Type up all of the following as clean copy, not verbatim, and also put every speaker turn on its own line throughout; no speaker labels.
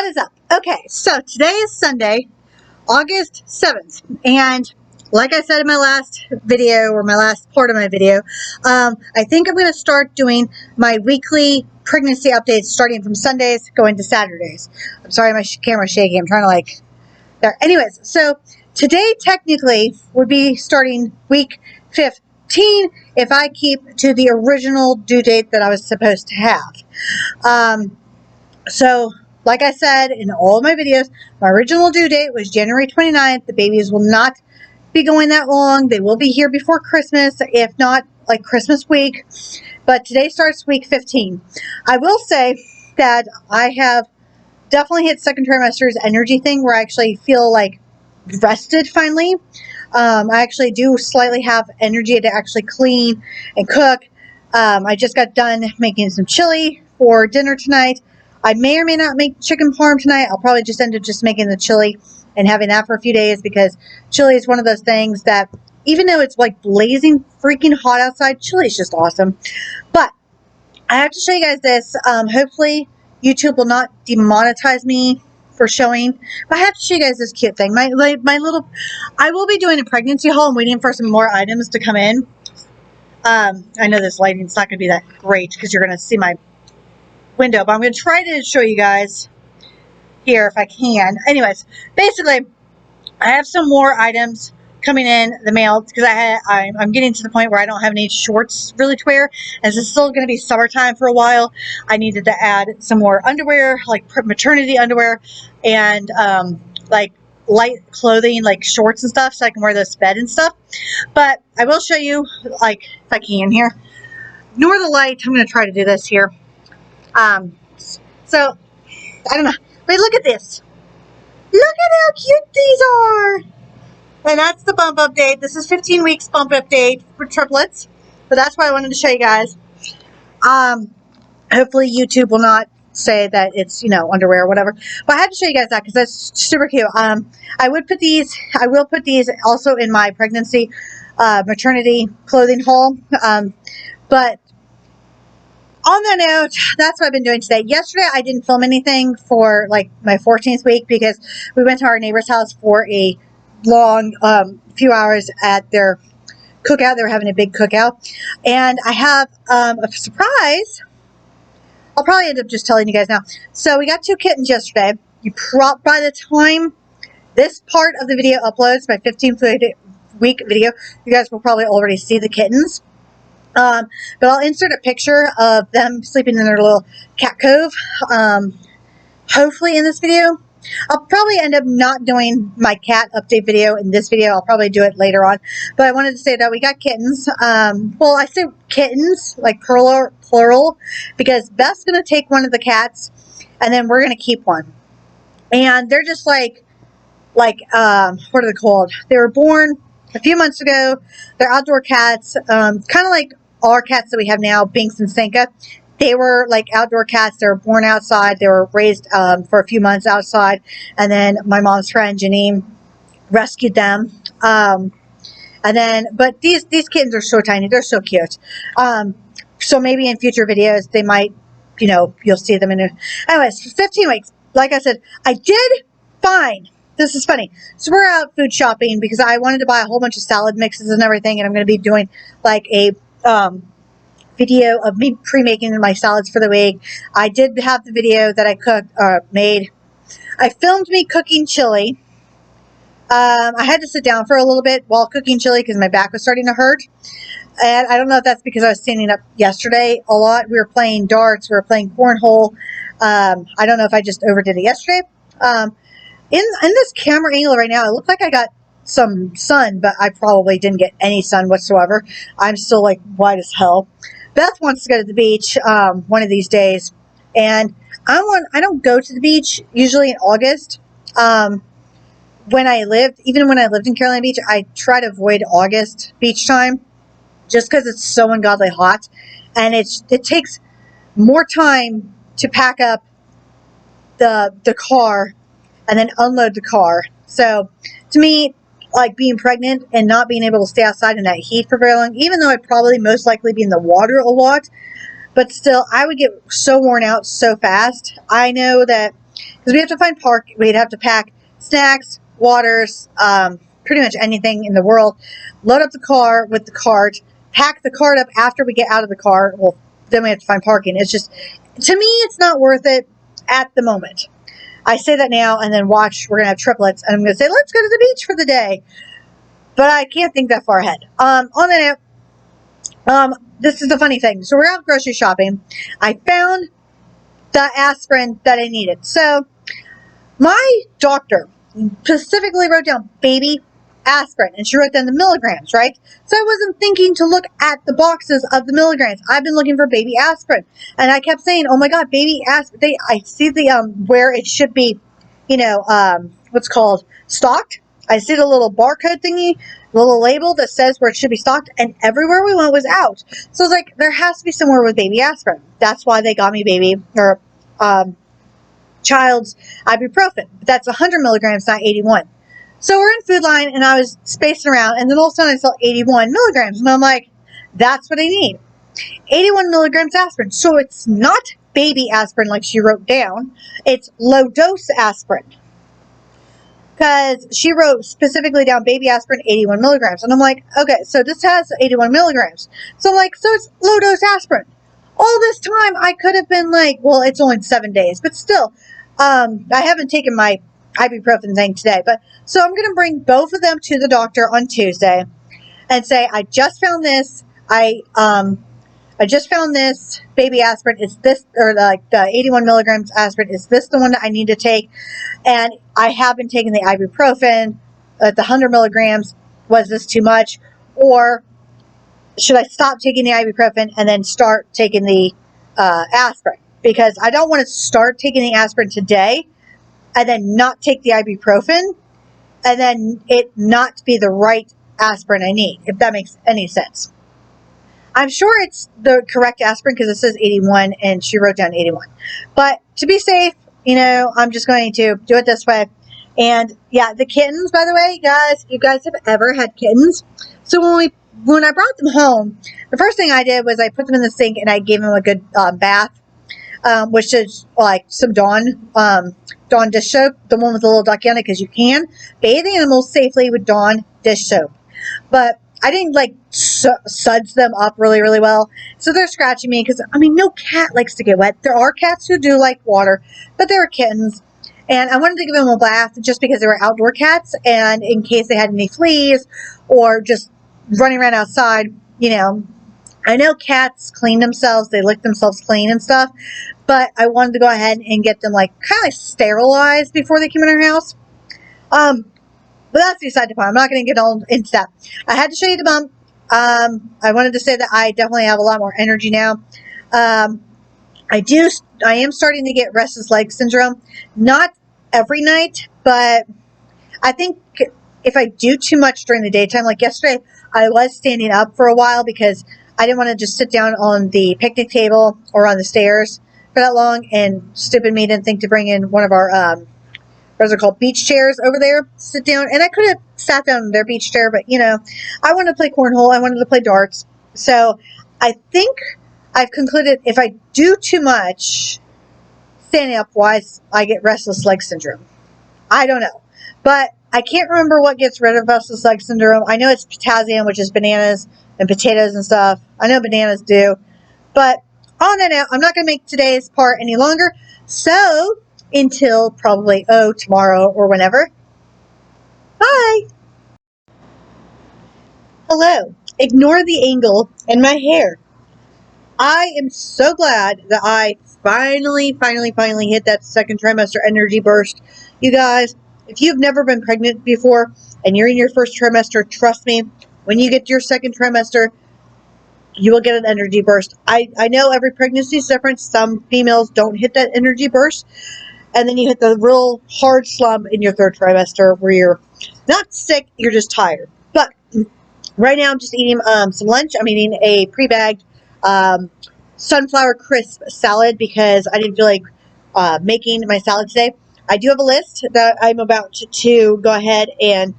What is up? Okay, so today is Sunday, August 7th, and like I said in my last video, or my last part of my video, I think I'm going to start doing my weekly pregnancy updates starting from Sundays going to Saturdays. I'm sorry, my camera's shaking. I'm trying to there. Anyways, so today technically would be starting week 15 if I keep to the original due date that I was supposed to have. So, like I said in all of my videos, my original due date was January 29th. The babies will not be going that long. They will be here before Christmas, if not like Christmas week. But today starts week 15. I will say that I have definitely hit second trimester's energy thing where I actually feel like rested finally. I actually do slightly have energy to actually clean and cook. I just got done making some chili for dinner tonight. I may or may not make chicken parm tonight. I'll probably just end up just making the chili and having that for a few days because chili is one of those things that even though it's like blazing freaking hot outside, chili is just awesome. But I have to show you guys this. Hopefully YouTube will not demonetize me for showing. But I have to show you guys this cute thing. My little, I will be doing a pregnancy haul. I'm waiting for some more items to come in. I know this lighting's not going to be that great because you're going to see my window, but I'm going to try to show you guys here if I can. Anyways, basically, I have some more items coming in the mail because I'm getting to the point where I don't have any shorts really to wear. As it's still going to be summertime for a while, I needed to add some more underwear, like maternity underwear, and like light clothing, like shorts and stuff, so I can wear those to bed and stuff. But I will show you, like, if I can here. Ignore the light. I'm going to try to do this here. So, I don't know. Wait, look at this. Look at how cute these are. And that's the bump update. This is 15 weeks bump update for triplets. But that's why I wanted to show you guys. Hopefully YouTube will not say that it's, underwear or whatever. But I had to show you guys that because that's super cute. I will put these also in my pregnancy, maternity clothing haul. But on that note, that's what I've been doing today. Yesterday, I didn't film anything for, like, my 14th week because we went to our neighbor's house for a long few hours at their cookout. They were having a big cookout. And I have a surprise. I'll probably end up just telling you guys now. So, we got 2 kittens yesterday. By the time this part of the video uploads, my 15th week video, you guys will probably already see the kittens. But I'll insert a picture of them sleeping in their little cat cove, hopefully in this video. I'll probably end up not doing my cat update video in this video. I'll probably do it later on. But I wanted to say that we got kittens. Well, I say kittens, like plural, because Beth's going to take one of the cats, and then we're going to keep one. And they're just like, what are they called? They were born a few months ago. They're outdoor cats, kind of like our cats that we have now, Binks and Senka. They were like outdoor cats. They were born outside. They were raised for a few months outside. And then my mom's friend, Janine, rescued them. But these kittens are so tiny. They're so cute. So maybe in future videos, they might, you'll see them in there. Anyways, 15 weeks. Like I said, I did find, this is funny. So we're out food shopping because I wanted to buy a whole bunch of salad mixes and everything. And I'm going to be doing like a video of me pre-making my salads for the week. I did have the video that I made. I filmed me cooking chili. I had to sit down for a little bit while cooking chili because my back was starting to hurt. And I don't know if that's because I was standing up yesterday a lot. We were playing darts. We were playing cornhole. I don't know if I just overdid it yesterday. In this camera angle right now, it looked like I got some sun, but I probably didn't get any sun whatsoever. I'm still like white as hell. Beth wants to go to the beach one of these days, and I don't go to the beach usually in August. Even when I lived in Carolina Beach, I try to avoid August beach time just because it's so ungodly hot, and it takes more time to pack up the car and then unload the car. So to me, like being pregnant and not being able to stay outside in that heat for very long, even though I'd probably most likely be in the water a lot, but still I would get so worn out so fast. I know that because we have to find park. We'd have to pack snacks, waters, pretty much anything in the world, load up the car with the cart, pack the cart up after we get out of the car. Well, then we have to find parking. It's just, to me, it's not worth it at the moment. I say that now, and then watch, we're going to have triplets, and I'm going to say, let's go to the beach for the day. But I can't think that far ahead. On the note, this is the funny thing. So we're out grocery shopping. I found the aspirin that I needed. So my doctor specifically wrote down baby aspirin, and she wrote down the milligrams, right? So I wasn't thinking to look at the boxes of the milligrams. I've been looking for baby aspirin, and I kept saying, "Oh my God, baby aspirin!" I see the where it should be, what's called stocked. I see the little barcode thingy, little label that says where it should be stocked, and everywhere we went was out. So I was like, there has to be somewhere with baby aspirin. That's why they got me child's ibuprofen. But that's 100 milligrams, not 81. So we're in Food Line, and I was spacing around, and then all of a sudden I saw 81 milligrams, and I'm like, that's what I need. 81 milligrams aspirin. So it's not baby aspirin like she wrote down. It's low-dose aspirin. Because she wrote specifically down baby aspirin 81 milligrams. And I'm like, okay, so this has 81 milligrams. So I'm like, so it's low-dose aspirin. All this time, I could have been like, well, it's only 7 days. But still, I haven't taken my ibuprofen thing today. But so I'm going to bring both of them to the doctor on Tuesday and say, I just found this. I just found this baby aspirin. Is this, or the 81 milligrams aspirin, is this the one that I need to take? And I have been taking the ibuprofen at the 100 milligrams. Was this too much? Or should I stop taking the ibuprofen and then start taking the aspirin? Because I don't want to start taking the aspirin today and then not take the ibuprofen and then it not be the right aspirin I need, if that makes any sense. I'm sure it's the correct aspirin because it says 81 and she wrote down 81. But to be safe, I'm just going to do it this way. And yeah, the kittens, by the way, guys, you guys have ever had kittens? So when I brought them home, the first thing I did was I put them in the sink and I gave them a good bath, which is like some Dawn dish soap, the one with the little ducky on it, because you can bathe animals safely with Dawn dish soap. But I didn't suds them up really, really well. So they're scratching me because, no cat likes to get wet. There are cats who do like water, but there are kittens. And I wanted to give them a bath just because they were outdoor cats and in case they had any fleas or just running around outside, I know cats clean themselves. They lick themselves clean and stuff. But I wanted to go ahead and get them kind of sterilized before they came in our house. But that's beside the point. I'm not going to get all into that. I had to show you the bump. I wanted to say that I definitely have a lot more energy now. I am starting to get restless leg syndrome. Not every night, but I think if I do too much during the daytime, like yesterday, I was standing up for a while because I didn't want to just sit down on the picnic table or on the stairs for that long, and stupid me didn't think to bring in one of our what are called, beach chairs over there, sit down, and I could have sat down in their beach chair, but I wanted to play cornhole, I wanted to play darts, so I think I've concluded if I do too much standing up wise, I get restless leg syndrome. I don't know, but I can't remember what gets rid of restless leg syndrome. I know it's potassium, which is bananas and potatoes and stuff. I know bananas do, but on that note, I'm not going to make today's part any longer, so until probably, tomorrow or whenever. Bye! Hello. Ignore the angle in my hair. I am so glad that I finally hit that second trimester energy burst. You guys, if you've never been pregnant before and you're in your first trimester, trust me, when you get to your second trimester, you will get an energy burst. I know every pregnancy is different. Some females don't hit that energy burst. And then you hit the real hard slump in your third trimester where you're not sick, you're just tired. But right now I'm just eating some lunch. I'm eating a pre-bagged sunflower crisp salad because I didn't feel like making my salad today. I do have a list that I'm about to go ahead and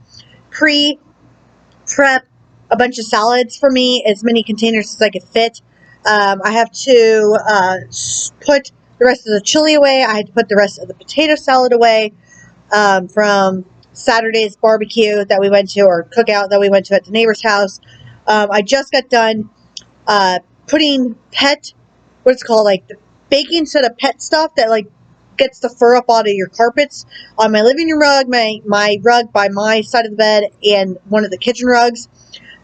prep a bunch of salads for me, as many containers as I could fit. I have to put the rest of the chili away. I had to put the rest of the potato salad away from Saturday's barbecue that we went to, or cookout that we went to at the neighbor's house. I just got done putting what's it called, like the baking soda pet stuff that like gets the fur up out of your carpets on my living room rug, my rug by my side of the bed, and one of the kitchen rugs.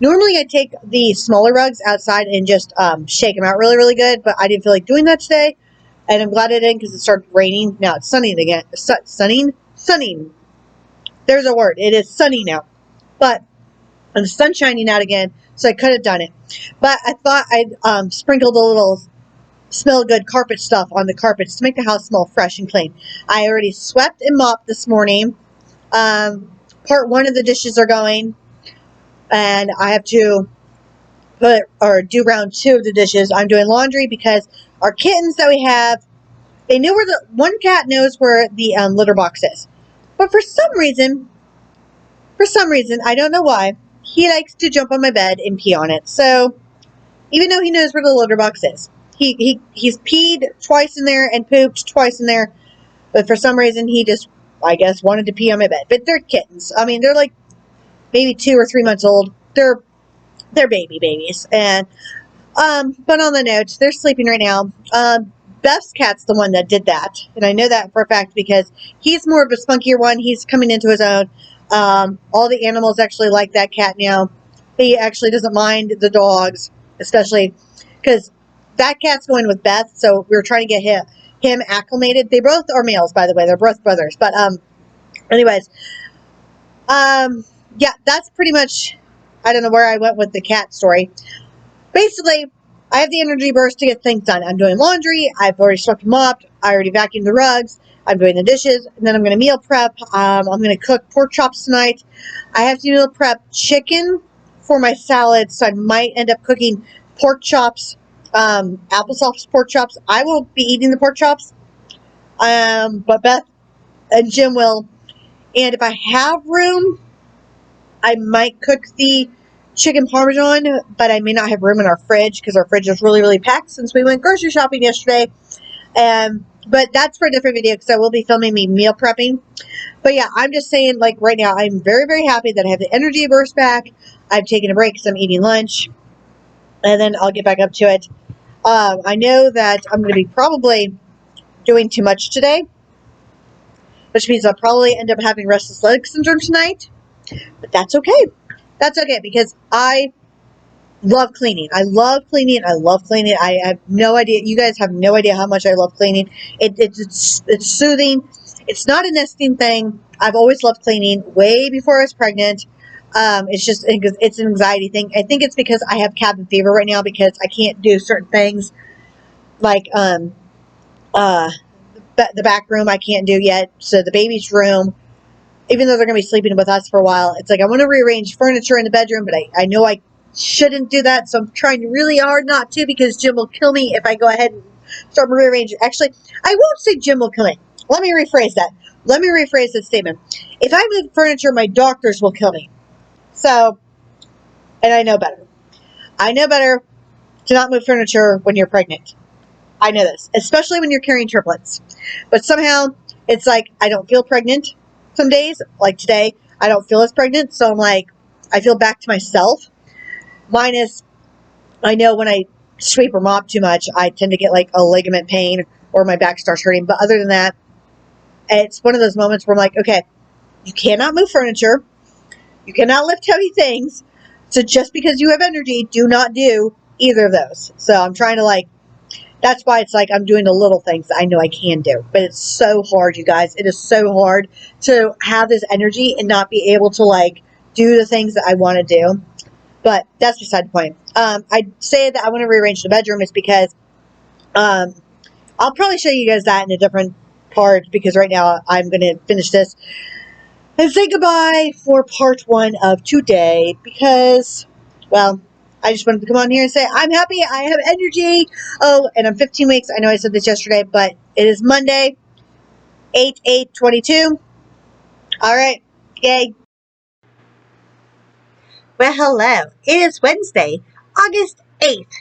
Normally I take the smaller rugs outside and just shake them out really, really good, but I didn't feel like doing that today, and I'm glad I didn't because it started raining. Now it's sunning again. Sunning. There's a word. It is sunny now. But the sun's shining out again, so I could have done it. But I thought I'd sprinkled a little smell good carpet stuff on the carpets to make the house smell fresh and clean. I already swept and mopped this morning. Part one of the dishes are going, and I have to do round two of the dishes. I'm doing laundry because our kittens that we have, they knew where one cat knows where the litter box is. But for some reason, I don't know why, he likes to jump on my bed and pee on it. So, even though he knows where the litter box is, he's peed twice in there and pooped twice in there. But for some reason, he just, I guess, wanted to pee on my bed. But they're kittens. I mean, they're like maybe 2 or 3 months old. They're babies. And, but on the note, they're sleeping right now. Beth's cat's the one that did that. And I know that for a fact because he's more of a spunkier one. He's coming into his own. All the animals actually like that cat now. He actually doesn't mind the dogs, especially because that cat's going with Beth. So we were trying to get him acclimated. They both are males, by the way. They're both brothers. But anyways, yeah, that's pretty much. I don't know where I went with the cat story. Basically, I have the energy burst to get things done. I'm doing laundry. I've already swept and mopped. I already vacuumed the rugs. I'm doing the dishes. And then I'm going to meal prep. I'm going to cook pork chops tonight. I have to meal prep chicken for my salad. So I might end up cooking pork chops, applesauce pork chops. I won't be eating the pork chops. But Beth and Jim will. And if I have room, I might cook the chicken parmesan, but I may not have room in our fridge because our fridge is really, really packed since we went grocery shopping yesterday. But that's for a different video because I will be filming me meal prepping. But yeah, I'm just saying, like right now, I'm very, very happy that I have the energy burst back. I've taken a break because I'm eating lunch, and then I'll get back up to it. I know that I'm going to be probably doing too much today, which means I'll probably end up having restless leg syndrome tonight. But that's okay. That's okay because I love cleaning. I love cleaning. I have no idea. You guys have no idea how much I love cleaning. It's soothing. It's not a nesting thing. I've always loved cleaning way before I was pregnant. It's an anxiety thing. I think it's because I have cabin fever right now because I can't do certain things like the back room I can't do yet. So the baby's room, even though they're going to be sleeping with us for a while, it's like I want to rearrange furniture in the bedroom, but I know I shouldn't do that, so I'm trying really hard not to because Jim will kill me if I go ahead and start rearranging. Actually, I won't say Jim will kill me. Let me rephrase that. Let me rephrase that statement. If I move furniture, my doctors will kill me. So, and I know better. I know better to not move furniture when you're pregnant. I know this, especially when you're carrying triplets. But somehow, it's like I don't feel pregnant. Some days, like today, I don't feel as pregnant, so I'm like, I feel back to myself. Minus, I know when I sweep or mop too much, I tend to get like a ligament pain or my back starts hurting. But other than that, it's one of those moments where I'm like, okay, you cannot move furniture. You cannot lift heavy things. So just because you have energy, do not do either of those. So I'm trying to that's why it's like I'm doing the little things that I know I can do. But it's so hard, you guys. It is so hard to have this energy and not be able to do the things that I want to do. But that's beside the point. I say that I want to rearrange the bedroom is because I'll probably show you guys that in a different part because right now I'm going to finish this and say goodbye for part one of today because, well, I just wanted to come on here and say I'm happy. I have energy. Oh, and I'm 15 weeks. I know I said this yesterday, but it is Monday, 8/8/22. All right. Yay. Well, hello. It is Wednesday, August 8th.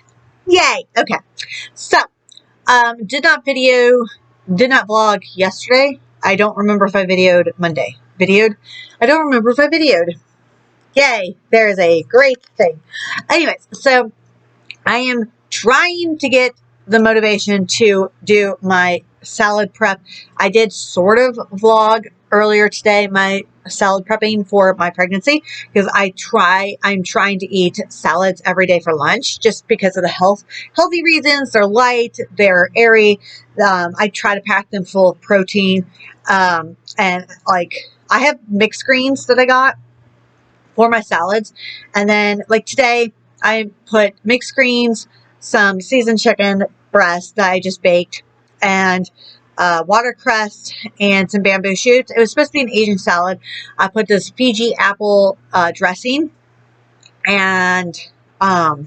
Yay. Okay. So, Did not vlog yesterday. I don't remember if I videoed Monday. I don't remember if I videoed. Yay, there is a great thing. Anyways, so I am trying to get the motivation to do my salad prep. I did sort of vlog earlier today my salad prepping for my pregnancy because I'm trying to eat salads every day for lunch just because of the healthy reasons. They're light, they're airy. I try to pack them full of protein. And like I have mixed greens that I got for my salads. And then like today I put mixed greens, some seasoned chicken breast that I just baked, and watercress and some bamboo shoots. It was supposed to be an Asian salad. I put this Fiji apple dressing and oh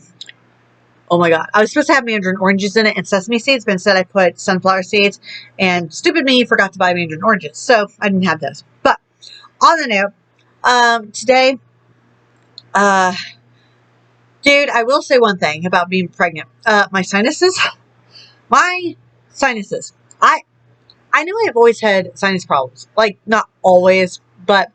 my god, I was supposed to have mandarin oranges in it and sesame seeds, but instead I put sunflower seeds, and stupid me forgot to buy mandarin oranges, so I didn't have those. But on the note, today, dude, I will say one thing about being pregnant. My sinuses. I know I've always had sinus problems. Like, not always, but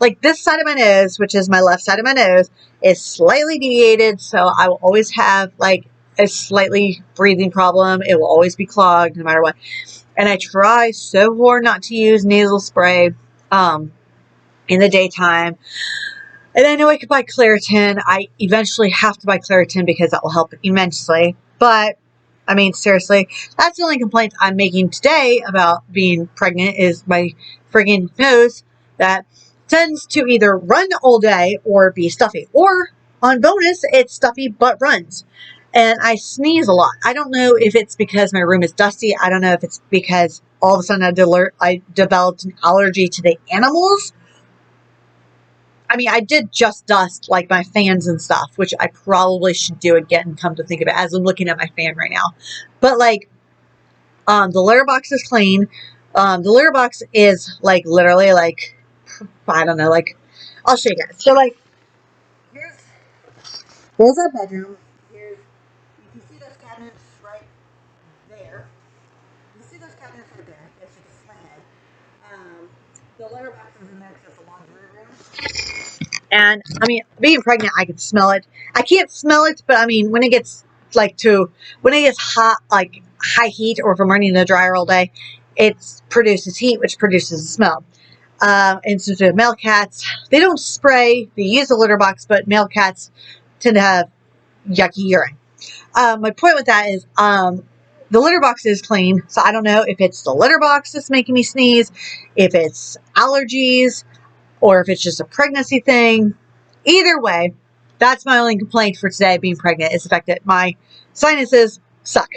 like this side of my nose, which is my left side of my nose, is slightly deviated. So I will always have like a slightly breathing problem. It will always be clogged no matter what. And I try so hard not to use nasal spray in the daytime. And I know I could buy Claritin. I eventually have to buy Claritin because that will help immensely. But I mean, seriously, that's the only complaint I'm making today about being pregnant is my friggin' nose that tends to either run all day or be stuffy. Or, on bonus, it's stuffy but runs. And I sneeze a lot. I don't know if it's because my room is dusty. I don't know if it's because all of a sudden I developed an allergy to the animals. I mean, I did just dust like my fans and stuff, which I probably should do again, come to think of it, as I'm looking at my fan right now. But like, the litter box is clean. The litter box is like literally like, I don't know, like, I'll show you guys. So like, here's our bedroom. You can see those cabinets right there. You can see those cabinets right there. It's just my head. The litter box is in there because it's a laundry room. And I mean, being pregnant, I can smell it. I can't smell it, but I mean, when it gets hot, like high heat, or if I'm running the dryer all day, it produces heat, which produces a smell. And since we have male cats, they don't spray. They use the litter box, but male cats tend to have yucky urine. My point with that is, the litter box is clean, so I don't know if it's the litter box that's making me sneeze, if it's allergies, or if it's just a pregnancy thing. Either way, that's my only complaint for today, being pregnant, is the fact that my sinuses suck.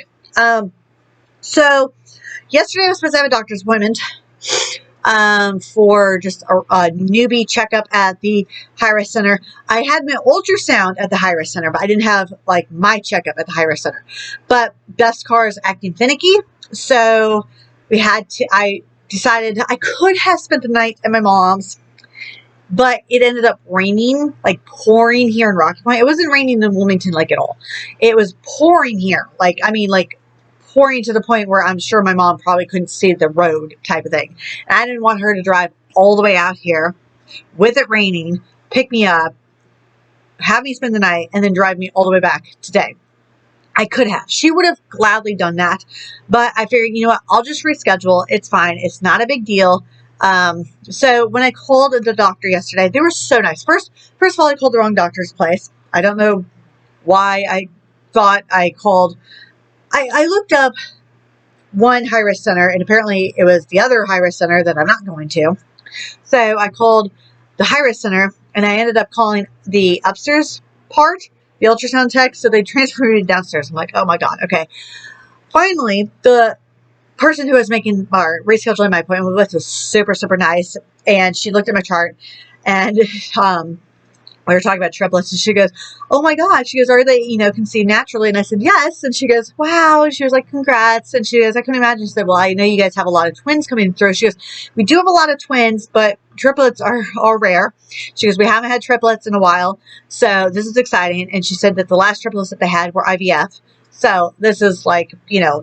So yesterday I was supposed to have a doctor's appointment for just a newbie checkup at the high-risk center. I had my ultrasound at the high-risk center, but I didn't have like my checkup at the high-risk center. But Beth's car is acting finicky, so I decided I could have spent the night at my mom's, but it ended up raining, like pouring here in Rocky Point. It wasn't raining in Wilmington like at all. It was pouring here. Like, I mean, like pouring to the point where I'm sure my mom probably couldn't see the road type of thing. And I didn't want her to drive all the way out here with it raining, pick me up, have me spend the night, and then drive me all the way back today. I could have. She would have gladly done that. But I figured, you know what? I'll just reschedule. It's fine. It's not a big deal. So when I called the doctor yesterday, they were so nice. First of all, I called the wrong doctor's place. I don't know why I thought I called. I looked up one high-risk center, and apparently it was the other high-risk center that I'm not going to. So I called the high-risk center, and I ended up calling the upstairs part, the ultrasound tech, so they transferred me downstairs. I'm like, oh my god, okay. Finally, the person who was rescheduling my appointment with was super, super nice, and she looked at my chart, and we were talking about triplets, and she goes, oh my god, she goes, are they, conceived naturally? And I said, yes. And she goes, wow. And she was like, congrats. And she goes, I couldn't imagine. She said, well, I know you guys have a lot of twins coming through. She goes, we do have a lot of twins, but triplets are rare. She goes, we haven't had triplets in a while, so this is exciting. And she said that the last triplets that they had were IVF, So this is like,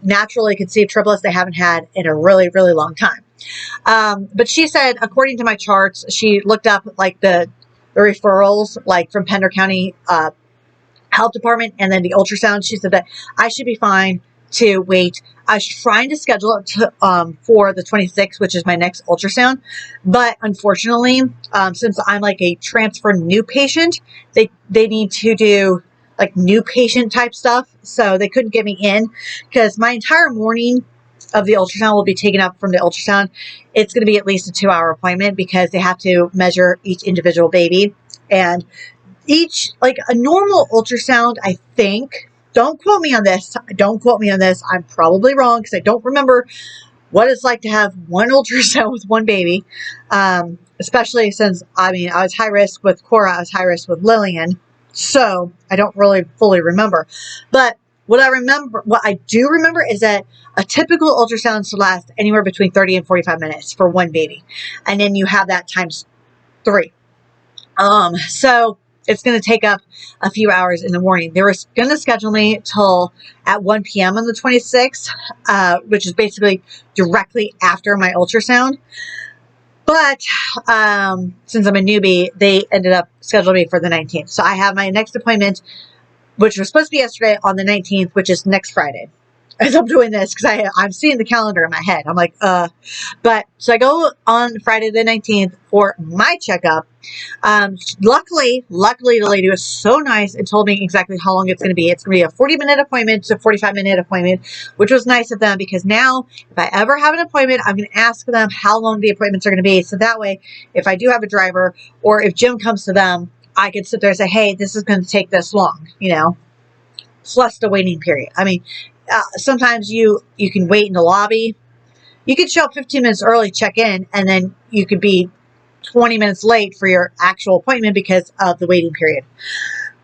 naturally conceived triplets they haven't had in a really, really long time. But she said, according to my charts, she looked up like the referrals, like from Pender County Health Department, and then the ultrasound. She said that I should be fine to wait. I was trying to schedule it to, for the 26th, which is my next ultrasound. But unfortunately, since I'm like a transfer new patient, they need to do like new patient type stuff. So they couldn't get me in because my entire morning of the ultrasound will be taken up from the ultrasound. It's going to be at least a 2-hour appointment because they have to measure each individual baby. And each, like a normal ultrasound, I think, don't quote me on this. Don't quote me on this. I'm probably wrong because I don't remember what it's like to have one ultrasound with one baby. Especially since, I was high risk with Cora. I was high risk with Lillian. So I don't really fully remember. But what I do remember is that a typical ultrasound should last anywhere between 30 and 45 minutes for one baby. And then you have that times 3. So it's going to take up a few hours in the morning. They were going to schedule me till at 1 p.m. on the 26th, which is basically directly after my ultrasound. But since I'm a newbie, they ended up scheduling me for the 19th. So I have my next appointment, which was supposed to be yesterday, on the 19th, which is next Friday. As I'm doing this, because I'm seeing the calendar in my head. I'm like, But, so I go on Friday the 19th for my checkup. Luckily, the lady was so nice and told me exactly how long it's going to be. It's going to be a 40-minute appointment to 45-minute appointment, which was nice of them because now if I ever have an appointment, I'm going to ask them how long the appointments are going to be. So that way, if I do have a driver or if Jim comes to them, I can sit there and say, hey, this is going to take this long, plus the waiting period. Sometimes you can wait in the lobby. You could show up 15 minutes early, check in, and then you could be 20 minutes late for your actual appointment because of the waiting period.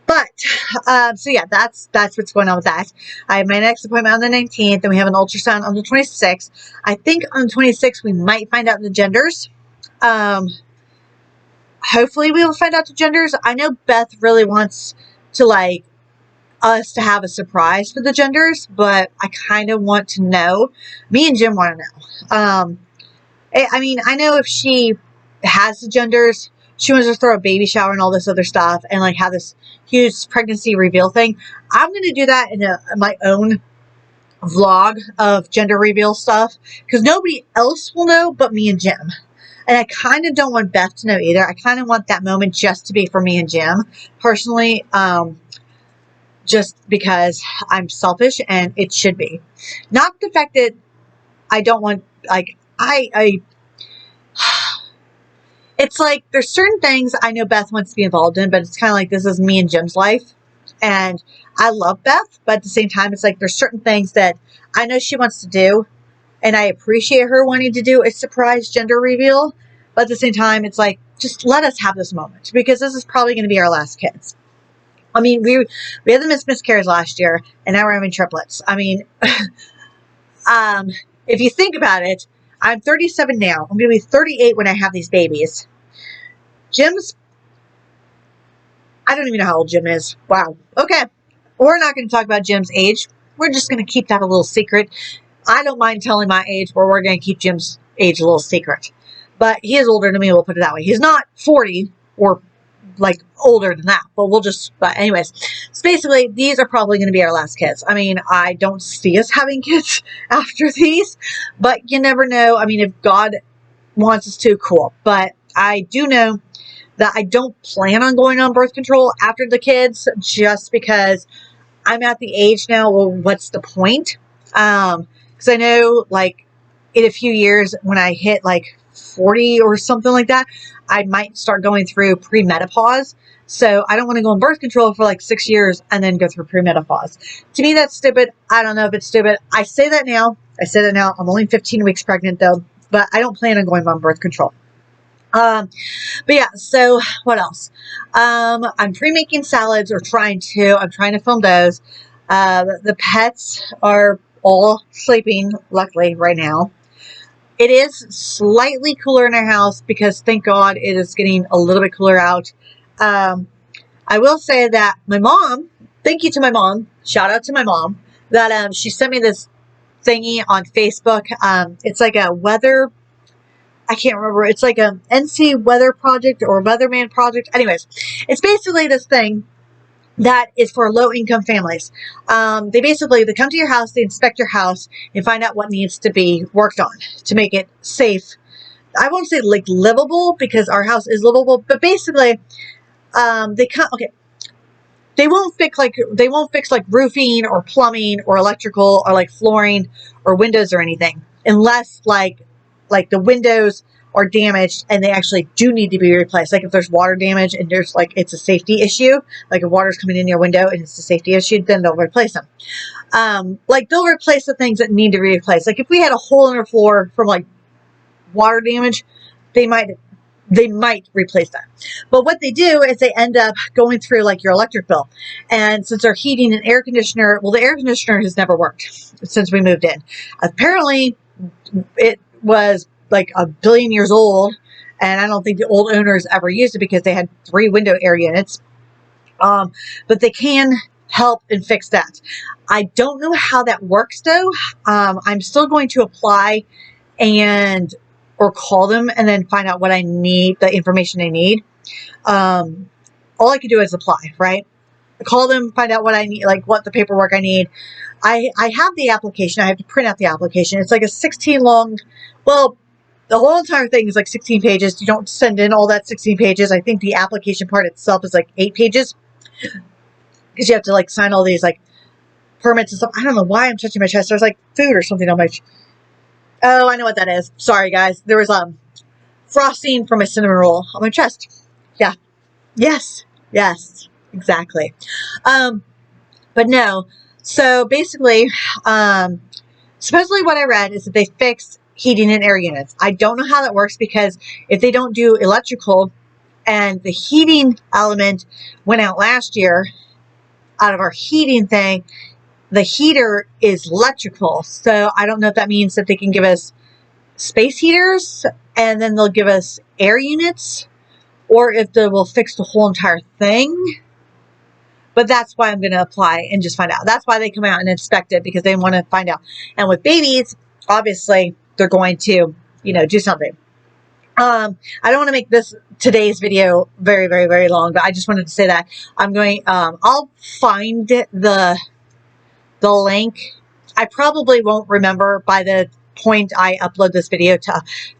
But, so yeah, that's what's going on with that. I have my next appointment on the 19th, and we have an ultrasound on the 26th. I think on the 26th, we might find out the genders. Hopefully we will find out the genders. I know Beth really wants to, us to have a surprise for the genders, but I kind of want to know. Me and Jim want to know. I know if she has the genders, she wants to throw a baby shower and all this other stuff and have this huge pregnancy reveal thing. I'm going to do that in my own vlog of gender reveal stuff because nobody else will know but me and Jim. And I kind of don't want Beth to know either. I kind of want that moment just to be for me and Jim personally. Just because I'm selfish and it should be. Not the fact that I don't want, it's like there's certain things I know Beth wants to be involved in, but it's kind of like this is me and Jim's life. And I love Beth, but at the same time, it's like there's certain things that I know she wants to do. And I appreciate her wanting to do a surprise gender reveal. But at the same time, it's like, just let us have this moment because this is probably going to be our last kids. We had the miscarriage last year, and now we're having triplets. If you think about it, I'm 37 now. I'm going to be 38 when I have these babies. I don't even know how old Jim is. Wow. Okay. We're not going to talk about Jim's age. We're just going to keep that a little secret. I don't mind telling my age, but we're going to keep Jim's age a little secret. But he is older than me, we'll put it that way. He's not 40 or older than that, but anyways, so basically these are probably going to be our last kids. I don't see us having kids after these, but you never know. If God wants us to, cool. But I do know that I don't plan on going on birth control after the kids just because I'm at the age now. Well, what's the point? Because I know in a few years when I hit 40 or something like that, I might start going through premenopause. So I don't want to go on birth control for 6 years and then go through premenopause. To me, that's stupid. I don't know if it's stupid. I say that now. I'm only 15 weeks pregnant though, but I don't plan on going on birth control. But yeah, so what else? I'm pre-making salads I'm trying to film those. The pets are all sleeping, luckily, right now. It is slightly cooler in our house because, thank God, it is getting a little bit cooler out. I will say that my mom, thank you to my mom, shout out to my mom. that she sent me this thingy on Facebook. It's like a weather, I can't remember. It's like a NC weather project or weatherman project. Anyways, it's basically this thing that is for low-income families. They come to your house, they inspect your house, and find out what needs to be worked on to make it safe. I won't say like livable, because our house is livable, but basically, they won't fix like roofing or plumbing or electrical or like flooring or windows or anything, unless like the windows are damaged and they actually do need to be replaced. Like if there's water damage and there's like, it's a safety issue, like if water's coming in your window and it's a safety issue, then they'll replace them. Like they'll replace the things that need to be replaced. Like if we had a hole in our floor from like water damage, they might replace that. But what they do is they end up going through like your electric bill. And since they're heating an air conditioner, well, the air conditioner has never worked since we moved in. Apparently it was like a billion years old, and I don't think the old owners ever used it because they had 3 window air units. But they can help and fix that. I don't know how that works though. I'm still going to apply or call them and then find out what I need, the information I need. All I can do is apply, right? Call them, find out what I need, like what the paperwork I need. I have the application. I have to print out the application. It's like a 16 long, well, the whole entire thing is like 16 pages. You don't send in all that 16 pages. I think the application part itself is like 8 pages, because you have to like sign all these like permits and stuff. I don't know why I'm touching my chest. There's like food or something on my oh, I know what that is. Sorry guys. There was frosting from a cinnamon roll on my chest. Yeah. Yes, exactly. But no. So basically, supposedly what I read is that they fixed heating and air units. I don't know how that works, because if they don't do electrical, and the heating element went out last year out of our heating thing, the heater is electrical. So I don't know if that means that they can give us space heaters and then they'll give us air units, or if they will fix the whole entire thing. But that's why I'm going to apply and just find out. That's why they come out and inspect it, because they want to find out. And with babies, obviously, they're going to, do something. I don't want to make today's video very, very, very long, but I just wanted to say that I'll find the link. I probably won't remember by the point I upload this video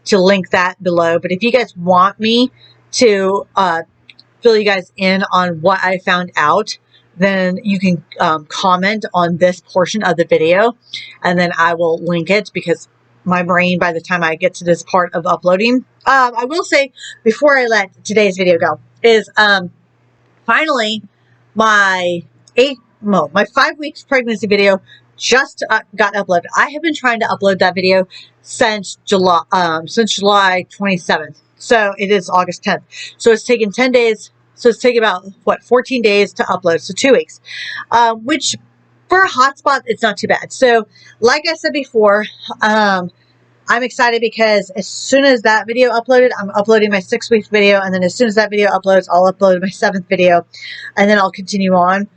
to link that below. But if you guys want me to fill you guys in on what I found out, then you can comment on this portion of the video, and then I will link it, because my brain, by the time I get to this part of uploading, I will say before I let today's video go, is finally my 5 weeks pregnancy video just got uploaded. I have been trying to upload that video since July 27th. So it is August 10th. So it's taken 10 days. So it's taken about 14 days to upload. So 2 weeks, which for a hotspot, it's not too bad. So like I said before, I'm excited because as soon as that video uploaded, I'm uploading my 6-week video. And then as soon as that video uploads, I'll upload my 7th video, and then I'll continue on.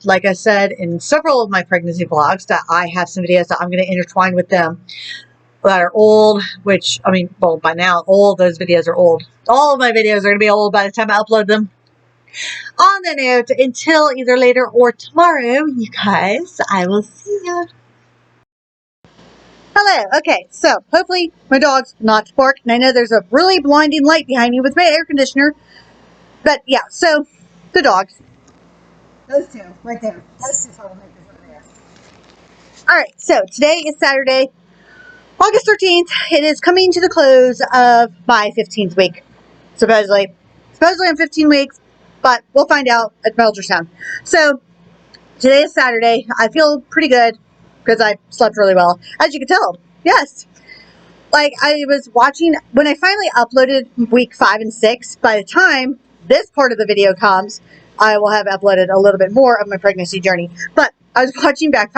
Like I said in several of my pregnancy vlogs, that I have some videos that I'm going to intertwine with them that are old, which, well, by now, all those videos are old. All of my videos are going to be old by the time I upload them. On the note, until either later or tomorrow, you guys, I will see ya. Hello. Okay, so hopefully my dog's not bark, and I know there's a really blinding light behind me with my air conditioner. But yeah, so the dogs. Those two, right there. Those two troublemakers over there. Alright, so today is Saturday, August 13th. It is coming to the close of my 15th week. Supposedly I'm 15 weeks, but we'll find out at ultrasound. So today is Saturday. I feel pretty good because I slept really well. As you can tell, yes. Like I was watching, when I finally uploaded week 5 and 6, by the time this part of the video comes, I will have uploaded a little bit more of my pregnancy journey. But I was watching back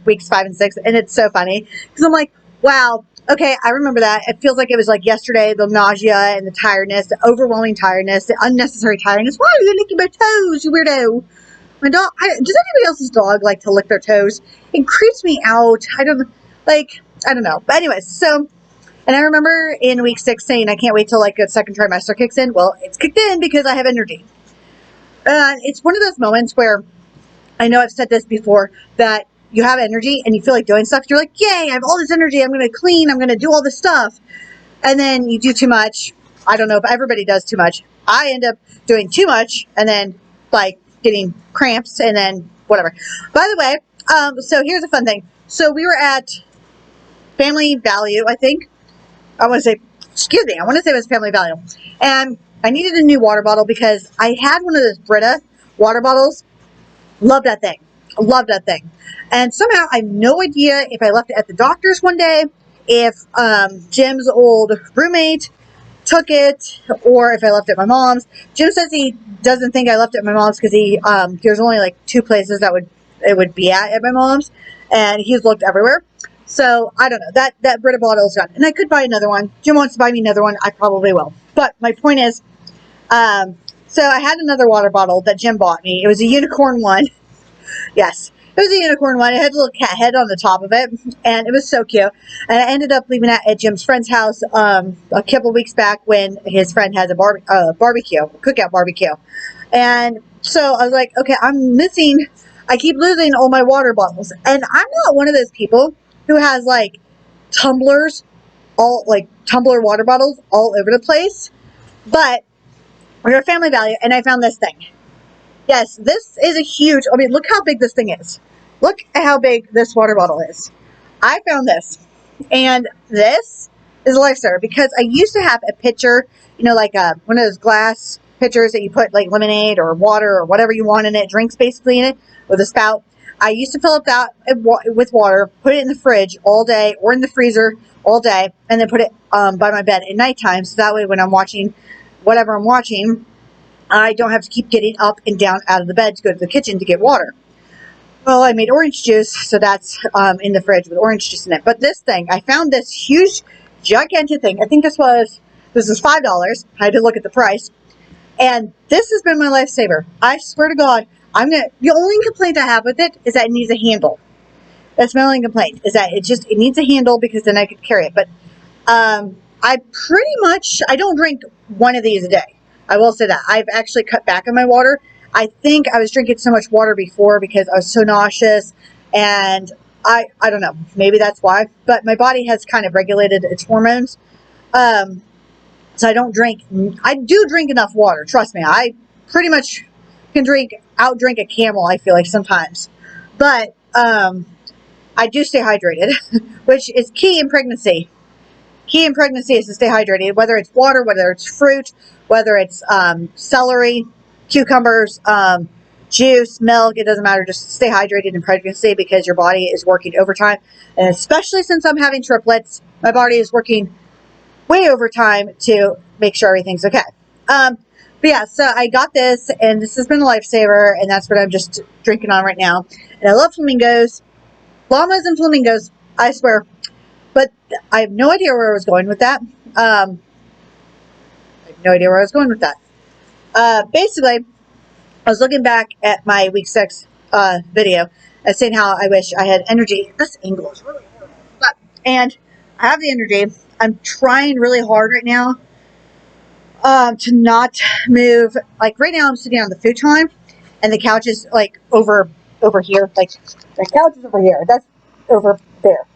weeks 5 and 6, and it's so funny because I'm like, wow, okay, I remember that. It feels like it was like yesterday, the nausea and the tiredness, the overwhelming tiredness, the unnecessary tiredness. Why are you licking my toes, you weirdo? My dog, does anybody else's dog like to lick their toes? It creeps me out. I don't know. But anyways, so, and I remember in week 6 saying, I can't wait till like a second trimester kicks in. Well, it's kicked in because I have energy. It's one of those moments where, I know I've said this before, that you have energy and you feel like doing stuff. You're like, yay, I have all this energy. I'm going to clean. I'm going to do all this stuff. And then you do too much. I don't know if everybody does too much. I end up doing too much and then like getting cramps and then whatever. By the way, so here's a fun thing. So we were at Family Value, I think. I want to say it was Family Value. And I needed a new water bottle because I had one of those Brita water bottles. Love that thing. And somehow I have no idea if I left it at the doctor's one day, if Jim's old roommate took it, or if I left it at my mom's. Jim says he doesn't think I left it at my mom's because there's only like 2 places that it would be at my mom's, and he's looked everywhere. So I don't know. That Brita bottle is gone, and I could buy another one. Jim wants to buy me another one. I probably will. But my point is, so I had another water bottle that Jim bought me. It was a unicorn one. Yes, it was a unicorn one. It had a little cat head on the top of it, and it was so cute. And I ended up leaving it at Jim's friend's house a couple of weeks back when his friend has a cookout barbecue. And so I was like, okay, I keep losing all my water bottles. And I'm not one of those people who has like tumblers, tumbler water bottles all over the place. But we're at Family Value, and I found this thing. Yes, this is a huge, look how big this thing is. Look at how big this water bottle is. I found this, and this is a lifesaver because I used to have a pitcher, like one of those glass pitchers that you put like lemonade or water or whatever you want in it, drinks basically in it, with a spout. I used to fill up that with water, put it in the fridge all day or in the freezer all day, and then put it by my bed at nighttime, so that way when I'm watching whatever I'm watching, I don't have to keep getting up and down out of the bed to go to the kitchen to get water. Well, I made orange juice, so that's in the fridge with orange juice in it. But this thing, I found this huge, gigantic thing. I think this was $5. I had to look at the price. And this has been my lifesaver. I swear to God, the only complaint I have with it is that it needs a handle. That's my only complaint, is that it needs a handle because then I could carry it. But I don't drink one of these a day. I will say that. I've actually cut back on my water. I think I was drinking so much water before because I was so nauseous, and I don't know. Maybe that's why. But my body has kind of regulated its hormones. So I don't drink. I do drink enough water. Trust me. I pretty much can outdrink a camel, I feel like sometimes. But I do stay hydrated, which is key in pregnancy. Key in pregnancy is to stay hydrated, whether it's water, whether it's fruit, whether it's celery, cucumbers, juice, milk, it doesn't matter. Just stay hydrated in pregnancy because your body is working overtime. And especially since I'm having triplets, my body is working way overtime to make sure everything's okay. But yeah, so I got this, and this has been a lifesaver, and that's what I'm just drinking on right now. And I love flamingos, llamas and flamingos, I swear. But I have no idea where I was going with that. Basically, I was looking back at my week 6 video and saying how I wish I had energy. This angle is really hard. And I have the energy. I'm trying really hard right now to not move. Like right now I'm sitting on the futon, and the couch is like over here. Like the couch is over here. That's over there.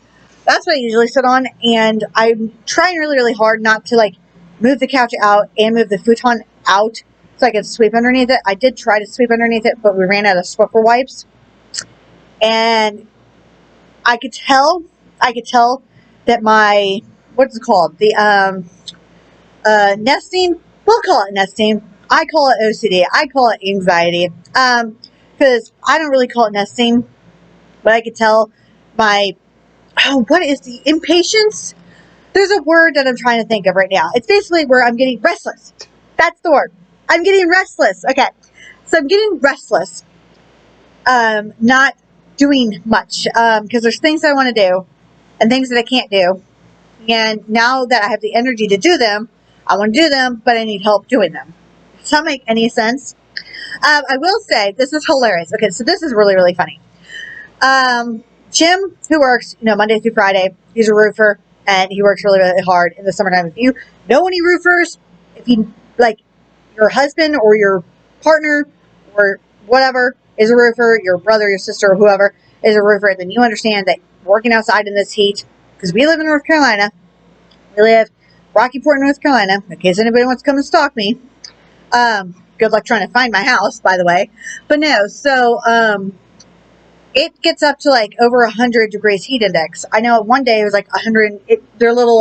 That's what I usually sit on, and I'm trying really, really hard not to like move the couch out and move the futon out so I can sweep underneath it. I did try to sweep underneath it, but we ran out of Swiffer wipes, and I could tell that my, what's it called? The nesting. We'll call it nesting. I call it OCD. I call it anxiety. Because I don't really call it nesting, but I could tell my, what is the impatience? There's a word that I'm trying to think of right now. It's basically where I'm getting restless. That's the word. I'm getting restless. Okay. So I'm getting restless. Not doing much. Because there's things I want to do and things that I can't do. And now that I have the energy to do them, I want to do them, but I need help doing them. Does that make any sense? I will say, this is hilarious. Okay, so this is really, really funny. Jim, who works, Monday through Friday, he's a roofer, and he works really, really hard in the summertime. If you know any roofers, if you, like, your husband or your partner or whatever is a roofer, your brother, your sister, or whoever is a roofer, then you understand that working outside in this heat, because we live in North Carolina, we live Rocky Point, North Carolina, in case anybody wants to come and stalk me. Good luck trying to find my house, by the way. But no, so, it gets up to like over 100 degrees heat index. I know one day it was like 100, their little,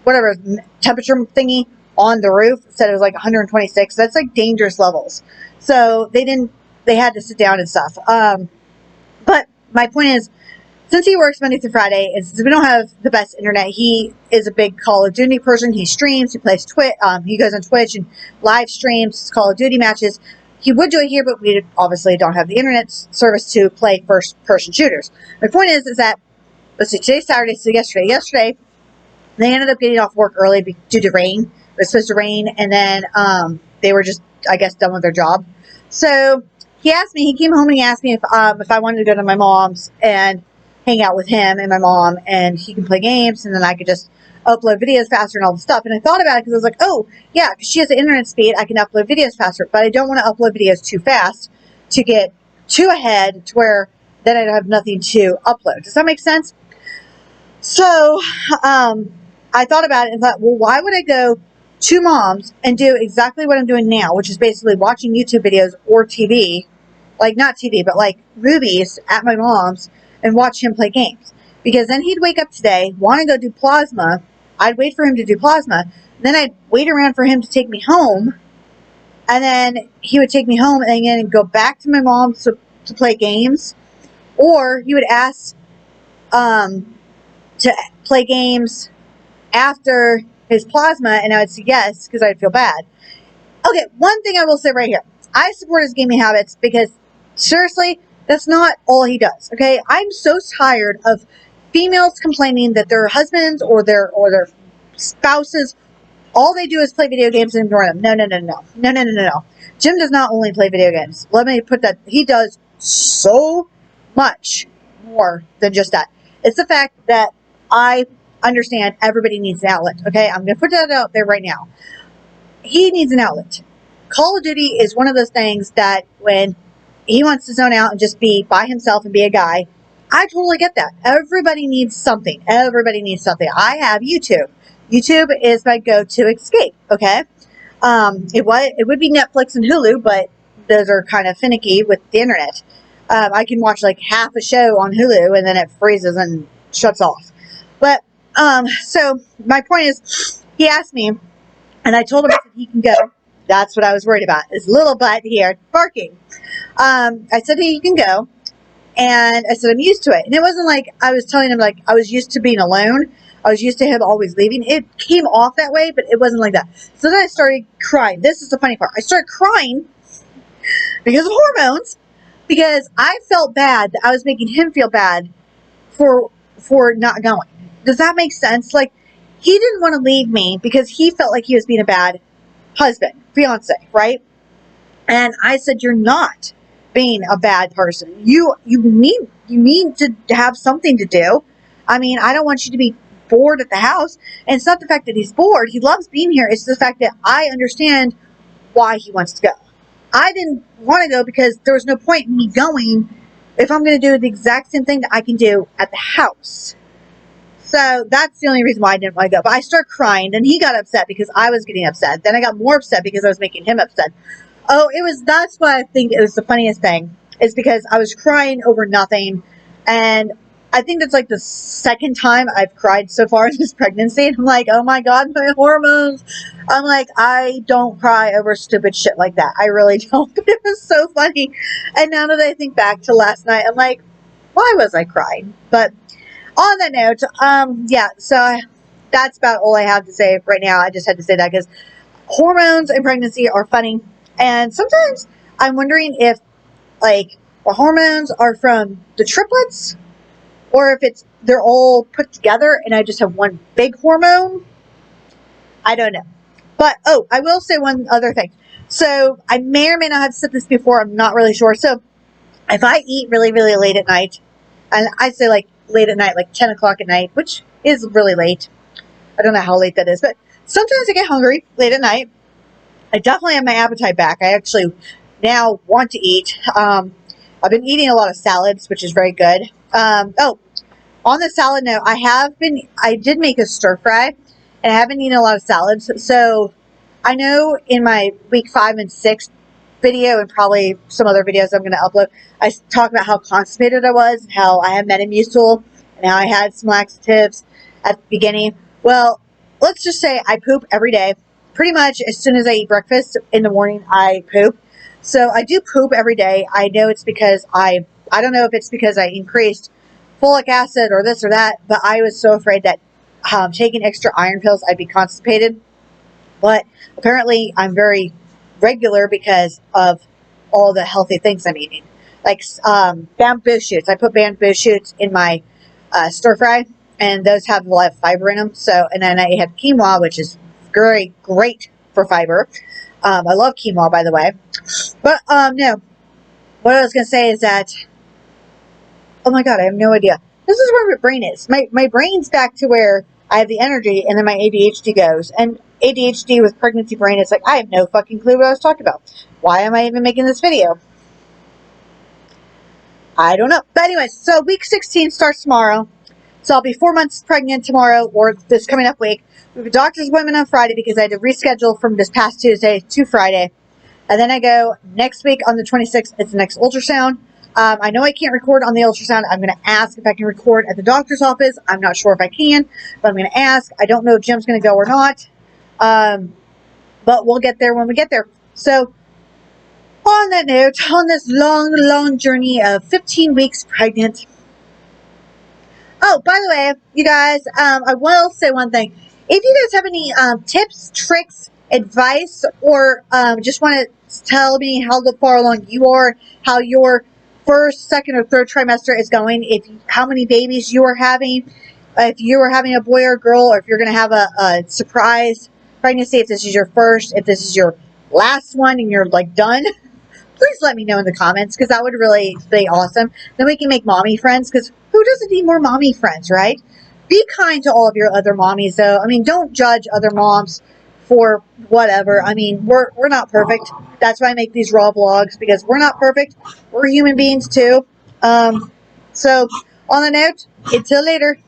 whatever, temperature thingy on the roof said it was like 126. That's like dangerous levels. So they had to sit down and stuff. But my point is, since he works Monday through Friday, and since we don't have the best internet, he is a big Call of Duty person. He streams, he plays Twitch, he goes on Twitch and live streams Call of Duty matches. He would do it here, but we obviously don't have the internet service to play first-person shooters. My point is that, let's see, today's Saturday, so yesterday, they ended up getting off work early due to rain. It was supposed to rain, and then they were just, I guess, done with their job. So he came home and he asked me if I wanted to go to my mom's and hang out with him and my mom, and he can play games, and then I could just upload videos faster and all the stuff. And I thought about it because I was like, oh, yeah, because she has the internet speed, I can upload videos faster, but I don't want to upload videos too fast to get too ahead to where then I have nothing to upload. Does that make sense? So I thought about it and thought, well, why would I go to mom's and do exactly what I'm doing now, which is basically watching YouTube videos or TV, like not TV, but like movies at my mom's, and watch him play games. Because then he'd wake up today, want to go do plasma. I'd wait for him to do plasma. Then I'd wait around for him to take me home. And then he would take me home and then go back to my mom's to play games. Or he would ask to play games after his plasma, and I would say yes, because I'd feel bad. Okay, one thing I will say right here. I support his gaming habits because, seriously, that's not all he does, okay? I'm so tired of females complaining that their husbands or their spouses, all they do is play video games and ignore them. No. Jim does not only play video games. Let me put that. He does so much more than just that. It's the fact that I understand everybody needs an outlet, okay? I'm going to put that out there right now. He needs an outlet. Call of Duty is one of those things that when he wants to zone out and just be by himself and be a guy, I totally get that. Everybody needs something. I have YouTube. YouTube is my go-to escape, okay? It would be Netflix and Hulu, but those are kind of finicky with the internet. I can watch like half a show on Hulu and then it freezes and shuts off. But, so my point is, he asked me, and I told him that he can go. That's what I was worried about. His little butt here barking. I said he can go. And I said, I'm used to it. And it wasn't like I was telling him, like, I was used to being alone. I was used to him always leaving. It came off that way, but it wasn't like that. So then I started crying. This is the funny part. I started crying because of hormones, because I felt bad that I was making him feel bad for not going. Does that make sense? Like, he didn't want to leave me because he felt like he was being a bad husband, fiance, right? And I said, you're not being a bad person. You need to have something to do. I mean, I don't want you to be bored at the house. And it's not the fact that he's bored. He loves being here. It's the fact that I understand why he wants to go. I didn't want to go because there was no point in me going if I'm going to do the exact same thing that I can do at the house. So that's the only reason why I didn't want to go. But I started crying. Then he got upset because I was getting upset. Then I got more upset because I was making him upset. Oh, that's why I think it was the funniest thing, is because I was crying over nothing. And I think that's like the second time I've cried so far in this pregnancy. And I'm like, oh my God, my hormones. I'm like, I don't cry over stupid shit like that. I really don't. But it was so funny. And now that I think back to last night, I'm like, why was I crying? But on that note, yeah, so that's about all I have to say right now. I just had to say that because hormones and pregnancy are funny. And sometimes I'm wondering if, like, the hormones are from the triplets, or if they're all put together and I just have one big hormone. I don't know. But, oh, I will say one other thing. So I may or may not have said this before. I'm not really sure. So if I eat really, really late at night, and I say like late at night, like 10 o'clock at night, which is really late. I don't know how late that is, but sometimes I get hungry late at night. I definitely have my appetite back. I actually now want to eat. I've been eating a lot of salads, which is very good. Oh, on the salad note, I did make a stir fry, and I have been eating a lot of salads. So I know in my week 5 and 6 video, and probably some other videos I'm going to upload, I talk about how constipated I was, how I had Metamucil, and how I had some laxatives at the beginning. Well, let's just say I poop every day. Pretty much as soon as I eat breakfast in the morning, I poop. So I do poop every day. I know it's because I don't know if it's because I increased folic acid or this or that, but I was so afraid that taking extra iron pills, I'd be constipated. But apparently I'm very regular because of all the healthy things I'm eating. Like bamboo shoots. I put bamboo shoots in my stir fry, and those have a lot of fiber in them. So, and then I have quinoa, which is very great for fiber. I love quinoa, by the way. But no, what I was going to say is that, oh my god, I have no idea. This is where my brain is. My brain's back to where I have the energy, and then my ADHD goes. And ADHD with pregnancy brain, it's like, I have no fucking clue what I was talking about. Why am I even making this video? I don't know. But anyways, so week 16 starts tomorrow. So I'll be 4 months pregnant tomorrow, or this coming up week. We have a doctor's appointment on Friday because I had to reschedule from this past Tuesday to Friday. And then I go next week on the 26th. It's the next ultrasound. I know I can't record on the ultrasound. I'm going to ask if I can record at the doctor's office. I'm not sure if I can, but I'm going to ask. I don't know if Jim's going to go or not. But we'll get there when we get there. So on that note, on this long, long journey of 15 weeks pregnant. Oh, by the way, you guys, I will say one thing. If you guys have any tips, tricks, advice, or just want to tell me how far along you are, how your first, second, or third trimester is going, how many babies you are having, if you are having a boy or girl, or if you're going to have a surprise pregnancy, if this is your first, if this is your last one and you're like done, please let me know in the comments, because that would really be awesome. Then we can make mommy friends, because who doesn't need more mommy friends, right? Be kind to all of your other mommies, though. I mean, don't judge other moms for whatever. I mean, we're not perfect. That's why I make these raw vlogs, because we're not perfect. We're human beings, too. So, on the note, until later.